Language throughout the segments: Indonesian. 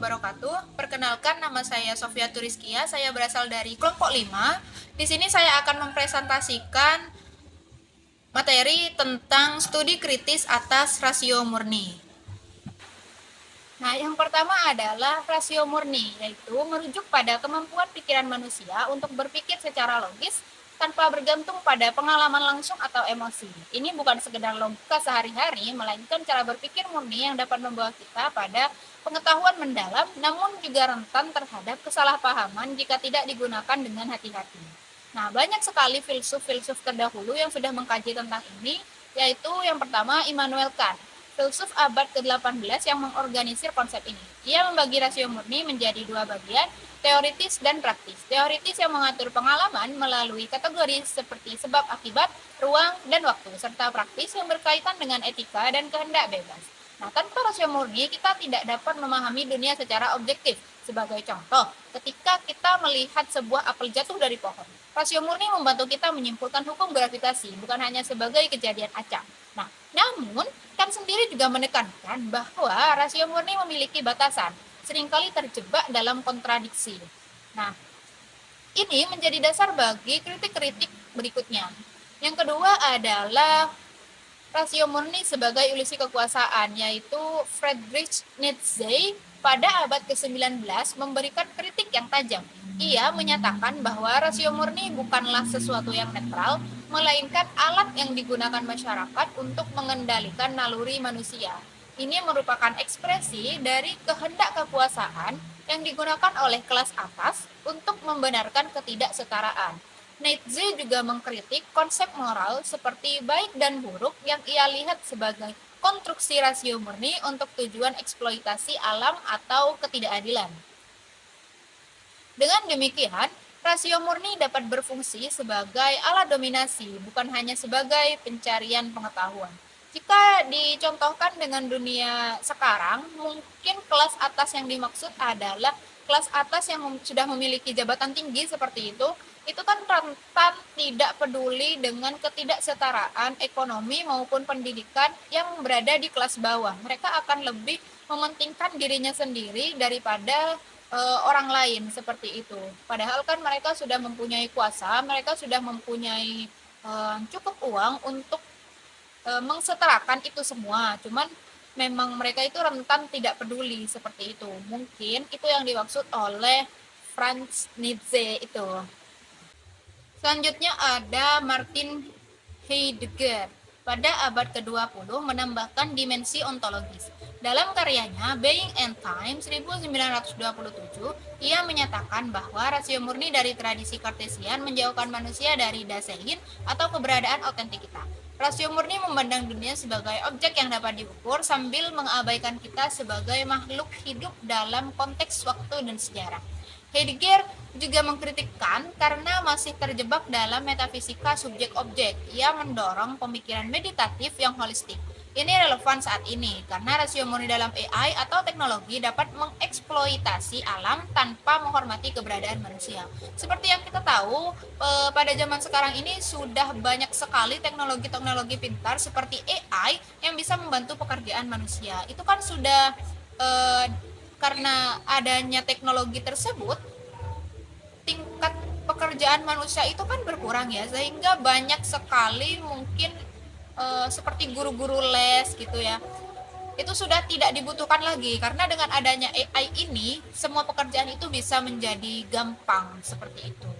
wabarakatuh. Perkenalkan, nama saya Sofia Turiskia. Saya berasal dari kelompok 5. Di sini saya akan mempresentasikan materi tentang studi kritis atas rasio murni. Nah, yang pertama adalah rasio murni, yaitu merujuk pada kemampuan pikiran manusia untuk berpikir secara logis tanpa bergantung pada pengalaman langsung atau emosi. Ini bukan sekedar logika sehari-hari, melainkan cara berpikir murni yang dapat membawa kita pada pengetahuan mendalam, namun juga rentan terhadap kesalahpahaman jika tidak digunakan dengan hati-hati. Nah, banyak sekali filsuf-filsuf terdahulu yang sudah mengkaji tentang ini, yaitu yang pertama Immanuel Kant, filsuf abad ke-18 yang mengorganisir konsep ini. Ia membagi rasio murni menjadi dua bagian, teoritis dan praktis. Teoritis yang mengatur pengalaman melalui kategori seperti sebab akibat, ruang, dan waktu, serta praktis yang berkaitan dengan etika dan kehendak bebas. Nah, tanpa rasio murni, kita tidak dapat memahami dunia secara objektif. Sebagai contoh, ketika kita melihat sebuah apel jatuh dari pohon, rasio murni membantu kita menyimpulkan hukum gravitasi, bukan hanya sebagai kejadian acak. Nah, namun, Kant sendiri juga menekankan bahwa rasio murni memiliki batasan, seringkali terjebak dalam kontradiksi. Nah, ini menjadi dasar bagi kritik-kritik berikutnya. Yang kedua adalah rasio murni sebagai ilusi kekuasaan, yaitu Friedrich Nietzsche pada abad ke-19 memberikan kritik yang tajam. Ia menyatakan bahwa rasio murni bukanlah sesuatu yang netral, melainkan alat yang digunakan masyarakat untuk mengendalikan naluri manusia. Ini merupakan ekspresi dari kehendak kekuasaan yang digunakan oleh kelas atas untuk membenarkan ketidaksetaraan. Nietzsche juga mengkritik konsep moral seperti baik dan buruk yang ia lihat sebagai konstruksi rasio murni untuk tujuan eksploitasi alam atau ketidakadilan. Dengan demikian, rasio murni dapat berfungsi sebagai alat dominasi, bukan hanya sebagai pencarian pengetahuan. Jika dicontohkan dengan dunia sekarang, mungkin kelas atas yang dimaksud adalah kelas atas yang sudah memiliki jabatan tinggi seperti itu kan rentan tidak peduli dengan ketidaksetaraan ekonomi maupun pendidikan yang berada di kelas bawah. Mereka akan lebih mementingkan dirinya sendiri daripada orang lain seperti itu. Padahal kan mereka sudah mempunyai kuasa, mereka sudah mempunyai cukup uang untuk mengsetarakan itu semua. Cuman memang mereka itu rentan tidak peduli seperti itu. Mungkin itu yang dimaksud oleh Franz Nietzsche itu. Selanjutnya ada Martin Heidegger pada abad ke-20 menambahkan dimensi ontologis. Dalam karyanya Being and Time 1927, ia menyatakan bahwa rasio murni dari tradisi Kartesian menjauhkan manusia dari Dasein atau keberadaan otentikita. Rasio murni memandang dunia sebagai objek yang dapat diukur sambil mengabaikan kita sebagai makhluk hidup dalam konteks waktu dan sejarah. Heidegger juga mengkritikkan karena masih terjebak dalam metafisika subjek-objek. Ia mendorong pemikiran meditatif yang holistik. Ini relevan saat ini karena rasio murni dalam AI atau teknologi dapat mengeksploitasi alam tanpa menghormati keberadaan manusia. Seperti yang kita tahu, pada zaman sekarang ini sudah banyak sekali teknologi-teknologi pintar seperti AI yang bisa membantu pekerjaan manusia. Itu kan sudah karena adanya teknologi tersebut, tingkat pekerjaan manusia itu kan berkurang ya, sehingga banyak sekali mungkin seperti guru-guru les gitu ya, itu sudah tidak dibutuhkan lagi karena dengan adanya AI ini semua pekerjaan itu bisa menjadi gampang seperti itu.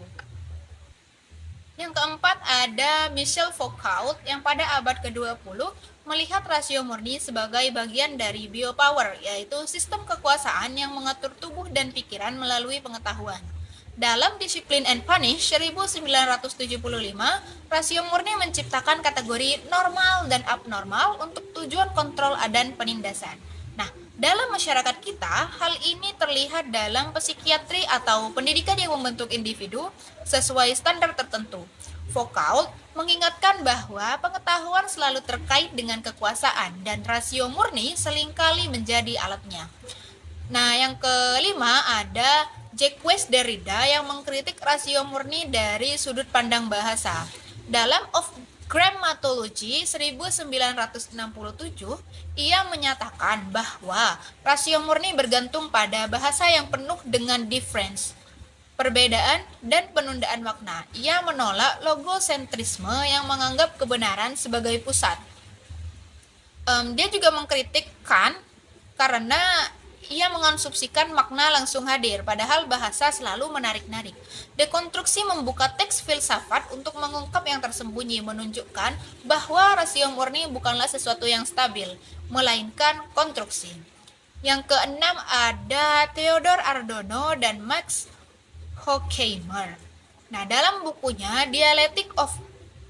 Yang keempat ada Michel Foucault yang pada abad ke-20 melihat rasio murni sebagai bagian dari biopower, yaitu sistem kekuasaan yang mengatur tubuh dan pikiran melalui pengetahuan. Dalam Discipline and Punish 1975, rasio murni menciptakan kategori normal dan abnormal untuk tujuan kontrol dan penindasan. Nah, dalam masyarakat kita, hal ini terlihat dalam psikiatri atau pendidikan yang membentuk individu sesuai standar tertentu. Foucault mengingatkan bahwa pengetahuan selalu terkait dengan kekuasaan dan rasio murni seringkali menjadi alatnya. Nah, yang kelima ada Jacques Derrida yang mengkritik rasio murni dari sudut pandang bahasa. Dalam Of Grammatology 1967, ia menyatakan bahwa rasio murni bergantung pada bahasa yang penuh dengan difference, perbedaan, dan penundaan makna. Ia menolak logosentrisme yang menganggap kebenaran sebagai pusat. Dia juga mengkritikkan karena ia mengasumsikan makna langsung hadir, padahal bahasa selalu menarik-narik. Dekonstruksi membuka teks filsafat untuk mengungkap yang tersembunyi, menunjukkan bahwa rasio murni bukanlah sesuatu yang stabil, melainkan konstruksi. Yang keenam ada Theodor Adorno dan Max Horkheimer. Nah, dalam bukunya Dialectic of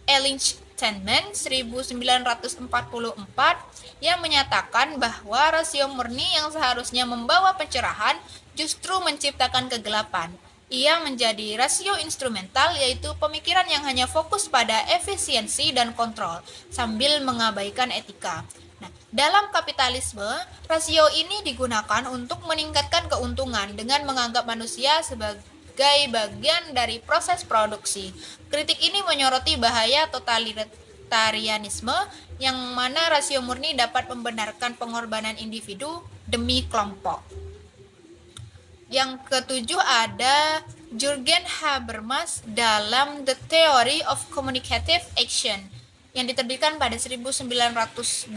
Enlightenment 1944 yang menyatakan bahwa rasio murni yang seharusnya membawa pencerahan justru menciptakan kegelapan. Ia menjadi rasio instrumental, yaitu pemikiran yang hanya fokus pada efisiensi dan kontrol sambil mengabaikan etika. Nah, dalam kapitalisme, rasio ini digunakan untuk meningkatkan keuntungan dengan menganggap manusia sebagai bagian dari proses produksi. Kritik ini menyoroti bahaya totalitarianisme yang mana rasio murni dapat membenarkan pengorbanan individu demi kelompok. Yang ketujuh ada Jürgen Habermas dalam The Theory of Communicative Action yang diterbitkan pada 1981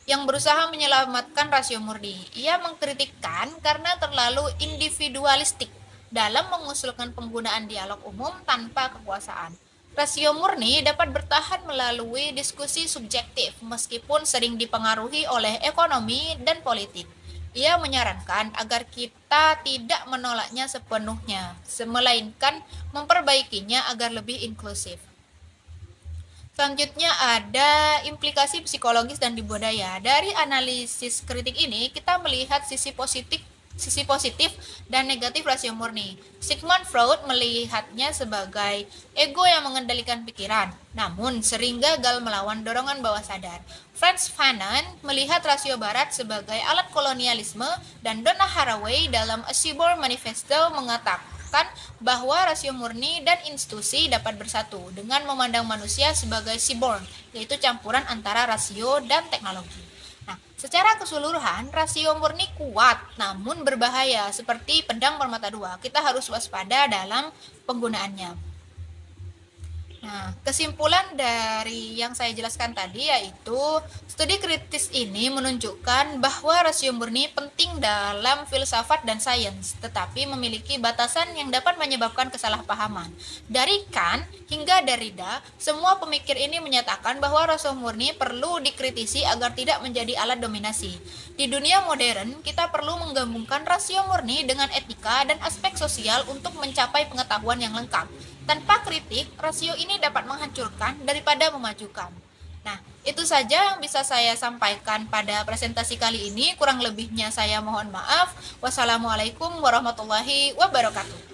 yang berusaha menyelamatkan rasio murni. Ia mengkritikkan karena terlalu individualistik dalam mengusulkan penggunaan dialog umum tanpa kekuasaan. Rasio murni dapat bertahan melalui diskusi subjektif meskipun sering dipengaruhi oleh ekonomi dan politik. Ia menyarankan agar kita tidak menolaknya sepenuhnya, melainkan memperbaikinya agar lebih inklusif. Selanjutnya ada implikasi psikologis dan budaya. Dari analisis kritik ini, kita melihat sisi positif dan negatif rasio murni. Sigmund Freud melihatnya sebagai ego yang mengendalikan pikiran, namun sering gagal melawan dorongan bawah sadar. Frantz Fanon melihat rasio barat sebagai alat kolonialisme, dan Donna Haraway dalam A Cyborg Manifesto mengatakan bahwa rasio murni dan institusi dapat bersatu dengan memandang manusia sebagai cyborg, yaitu campuran antara rasio dan teknologi. Nah, secara keseluruhan, rasio murni kuat namun berbahaya, seperti pedang bermata dua. Kita harus waspada dalam penggunaannya. Nah, kesimpulan dari yang saya jelaskan tadi yaitu studi kritis ini menunjukkan bahwa rasio murni penting dalam filsafat dan sains, tetapi memiliki batasan yang dapat menyebabkan kesalahpahaman. Dari Kant hingga Derrida, semua pemikir ini menyatakan bahwa rasio murni perlu dikritisi agar tidak menjadi alat dominasi. Di dunia modern, kita perlu menggabungkan rasio murni dengan etika dan aspek sosial untuk mencapai pengetahuan yang lengkap. Tanpa kritik, rasio ini dapat menghancurkan daripada memajukan. Nah, itu saja yang bisa saya sampaikan pada presentasi kali ini. Kurang lebihnya saya mohon maaf. Wassalamualaikum warahmatullahi wabarakatuh.